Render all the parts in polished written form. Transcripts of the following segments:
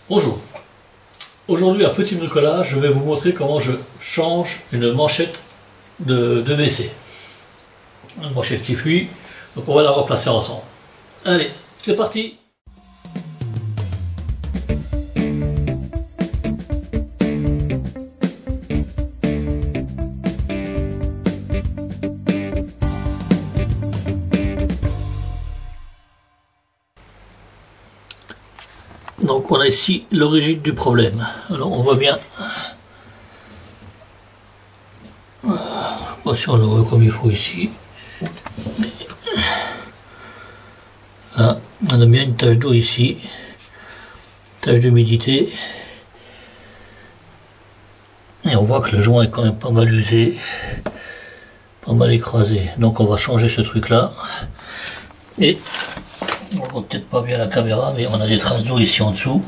Bonjour, aujourd'hui un petit bricolage, je vais vous montrer comment je change une manchette de WC. Une manchette qui fuit, donc on va la remplacer ensemble. Allez, c'est parti! Donc on a ici l'origine du problème. Alors on voit bien, si on le voit comme il faut ici, là on a bien une tache d'eau ici, tache d'humidité, et on voit que le joint est quand même pas mal usé, pas mal écrasé. Donc on va changer ce truc là, et on voit peut-être pas bien la caméra, mais on a des traces d'eau ici en dessous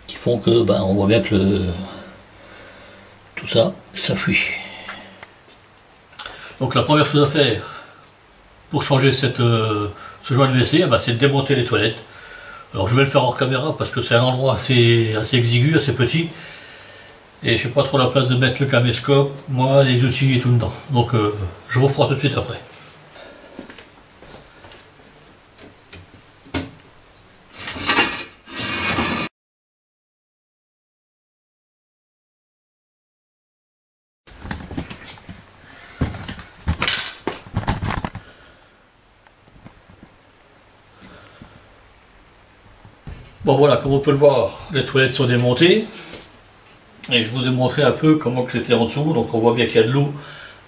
qui font que on voit bien que tout ça fuit. Donc la première chose à faire pour changer ce joint de WC, c'est de démonter les toilettes. Alors je vais le faire hors caméra parce que c'est un endroit assez exigu, assez petit, et je n'ai pas trop la place de mettre le caméscope, moi, les outils et tout dedans. Donc je vous reprends tout de suite après. Bon voilà, comme on peut le voir, les toilettes sont démontées. Et je vous ai montré un peu comment que c'était en dessous. Donc on voit bien qu'il y a de l'eau,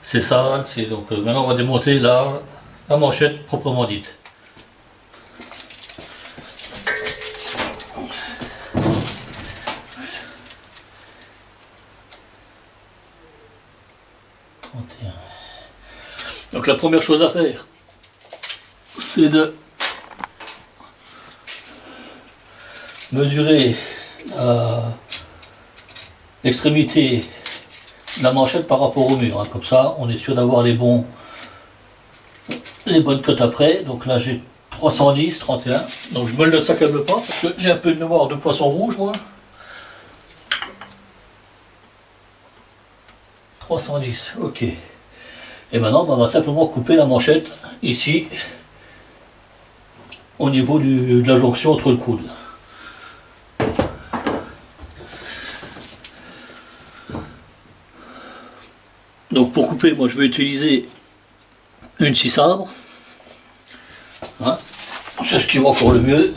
c'est sale. Donc maintenant on va démonter la manchette proprement dite. Donc la première chose à faire, c'est de mesurer l'extrémité de la manchette par rapport au mur. Comme ça, on est sûr d'avoir les bonnes cotes après. Donc là, j'ai 310, 31. Donc je me le note ça comme pas, parce que j'ai un peu de mémoire de poisson rouge, moi. 310, ok. Et maintenant, on va simplement couper la manchette ici, au niveau de la jonction entre le coude. Donc pour couper, moi je vais utiliser une scie sabre. C'est ce qui va encore le mieux.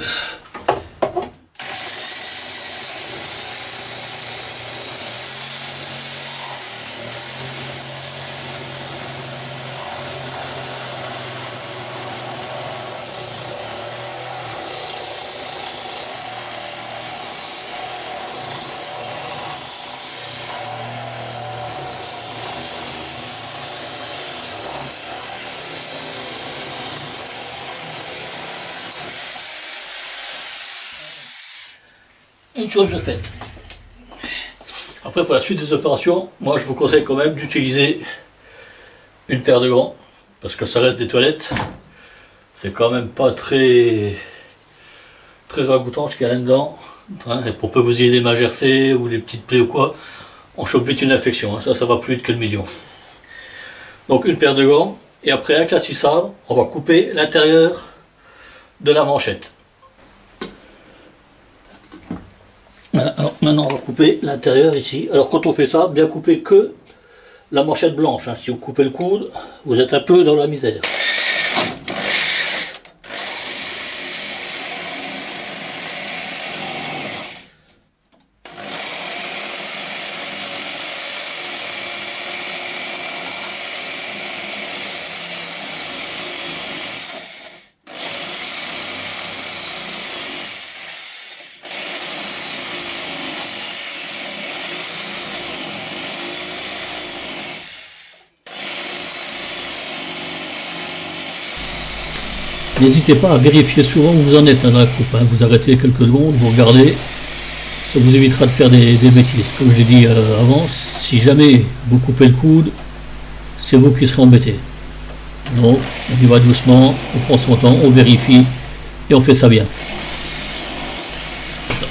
Une chose de faite. Après, pour la suite des opérations, moi je vous conseille quand même d'utiliser une paire de gants, parce que ça reste des toilettes. C'est quand même pas très ragoûtant ce qu'il y a là-dedans. Et pour peu que vous ayez des mains gercées ou des petites plaies ou quoi, on chope vite une infection. Ça va plus vite que le million. Donc une paire de gants, et après avec la scie sabre, on va couper l'intérieur de la manchette. Alors maintenant on va couper l'intérieur ici. Alors quand on fait ça, bien couper que la manchette blanche. Si vous coupez le coude, vous êtes un peu dans la misère. N'hésitez pas à vérifier souvent où vous en êtes dans la coupe. Vous arrêtez quelques secondes, vous regardez, ça vous évitera de faire des bêtises. Comme je l'ai dit avant, si jamais vous coupez le coude, c'est vous qui serez embêté. Donc on y va doucement, on prend son temps, on vérifie et on fait ça bien.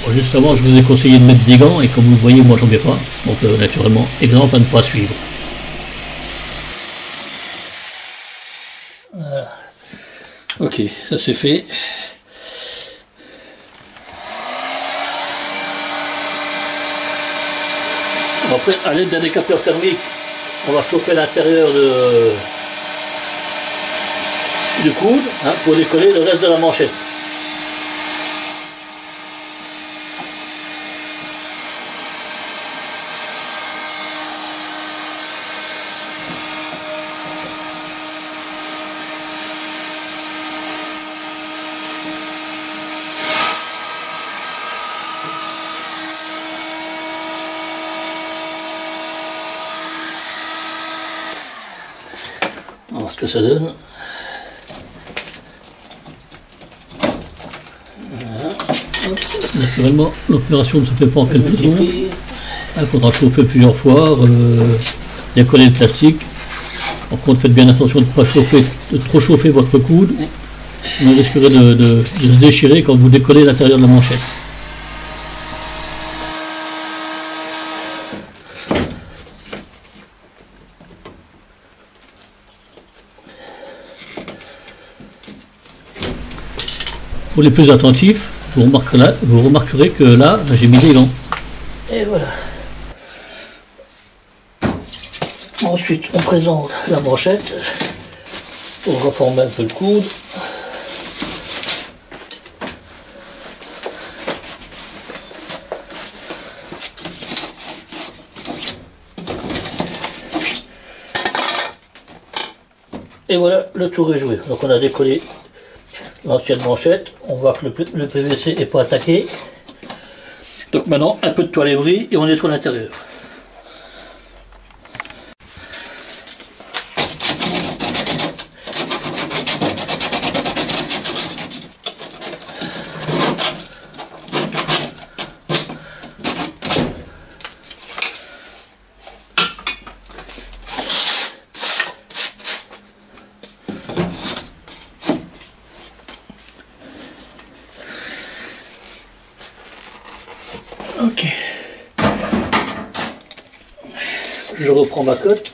Bon, juste avant, je vous ai conseillé de mettre des gants et comme vous le voyez, moi j'en mets pas. Donc naturellement, exemple à ne pas suivre. Voilà. Ok, ça c'est fait. Après, à l'aide d'un décapteur thermique, on va chauffer l'intérieur du coude pour décoller le reste de la manchette. On va voir ce que ça donne. Voilà. Naturellement, l'opération ne se fait pas en quelques secondes. Il faudra chauffer plusieurs fois, décoller le plastique. Par contre, faites bien attention de ne pas chauffer, de trop chauffer votre coude. Vous risquerez de se déchirer quand vous décollez l'intérieur de la manchette. Pour les plus attentifs, vous remarquerez que là, j'ai mis des gants. Et voilà. Ensuite, on présente la manchette pour reformer un peu le coude. Et voilà, le tour est joué. Donc on a décollé l'ancienne manchette, on voit que le PVC n'est pas attaqué. Donc maintenant, un peu de toile ébris et on nettoie l'intérieur. Ok. Je reprends ma cote.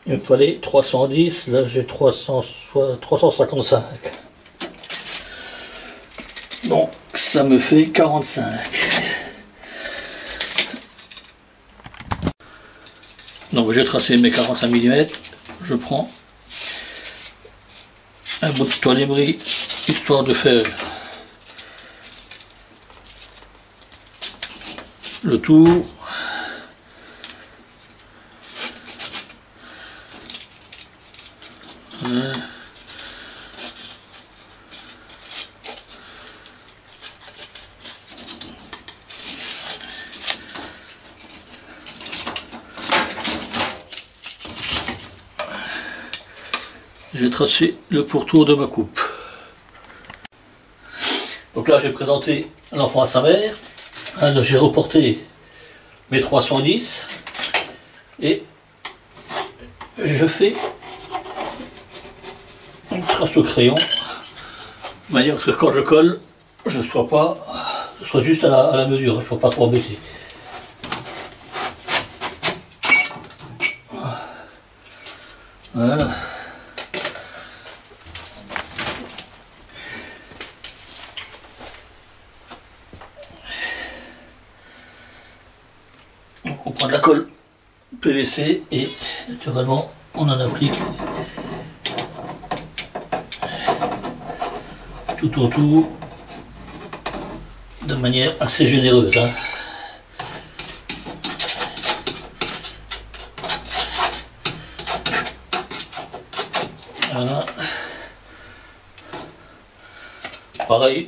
Il me fallait 310, là j'ai 355. Donc ça me fait 45. Donc j'ai tracé mes 45 mm. Je prends un bout de toile ébris, histoire de faire le tour. J'ai tracé le pourtour de ma coupe. Donc là j'ai présenté l'enfant à sa mère. J'ai reporté mes 310 et je fais une trace au crayon de manière que quand je colle, je ne sois juste à la mesure, je ne sois pas trop embêté. Voilà. On prend de la colle PVC et naturellement on en applique tout autour de manière assez généreuse. Voilà. Pareil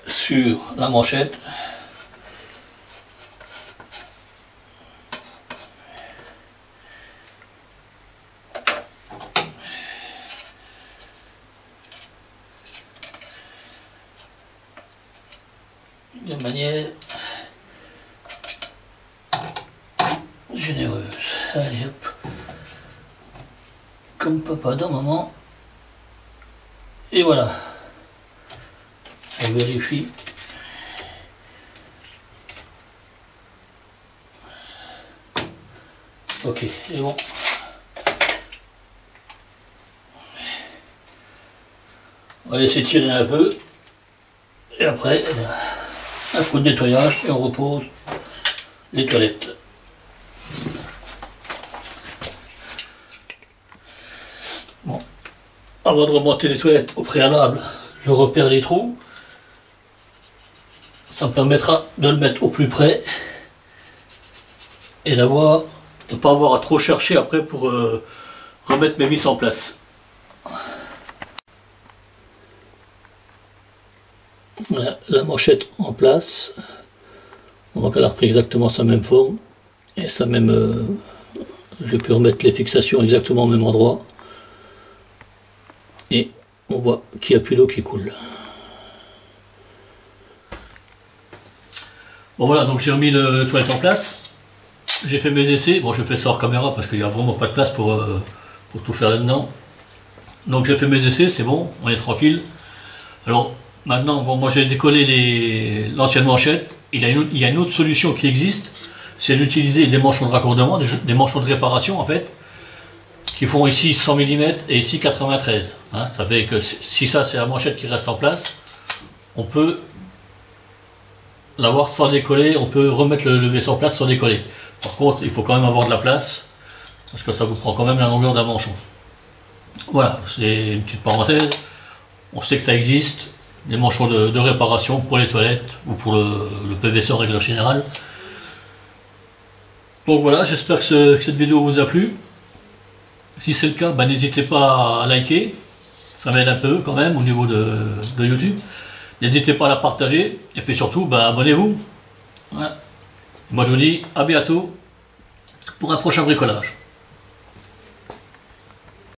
sur la manchette. De manière généreuse. Allez hop. Comme papa dans maman. Et voilà. On vérifie Ok, c'est bon. On va laisser tirer un peu. Et après, un coup de nettoyage et on repose les toilettes. Bon. Avant de remonter les toilettes au préalable, je repère les trous. Ça me permettra de le mettre au plus près et de ne pas avoir à trop chercher après pour remettre mes vis en place. Voilà, la manchette en place. On voit qu'elle a repris exactement sa même forme et sa même. J'ai pu remettre les fixations exactement au même endroit. Et on voit qu'il n'y a plus d'eau qui coule. Bon voilà, donc j'ai remis le toilette en place. J'ai fait mes essais. Bon, je fais ça hors caméra parce qu'il n'y a vraiment pas de place pour tout faire là-dedans. Donc j'ai fait mes essais, c'est bon, on est tranquille. Alors maintenant, bon, moi j'ai décollé l'ancienne manchette. Il y a une autre solution qui existe, c'est d'utiliser des manchons de raccordement, des manchons de réparation en fait, qui font ici 100 mm et ici 93. Hein, ça fait que si ça c'est la manchette qui reste en place, on peut l'avoir sans décoller, on peut remettre le vaisseau en place sans décoller. Par contre, il faut quand même avoir de la place, parce que ça vous prend quand même la longueur d'un manchon. Voilà, c'est une petite parenthèse. On sait que ça existe, des manchons de réparation pour les toilettes ou pour le PVC en règle générale. Donc voilà, j'espère que cette vidéo vous a plu. Si c'est le cas, bah, n'hésitez pas à liker, ça m'aide un peu quand même au niveau de YouTube. N'hésitez pas à la partager, et puis surtout, bah, abonnez-vous. Voilà. Moi je vous dis à bientôt pour un prochain bricolage.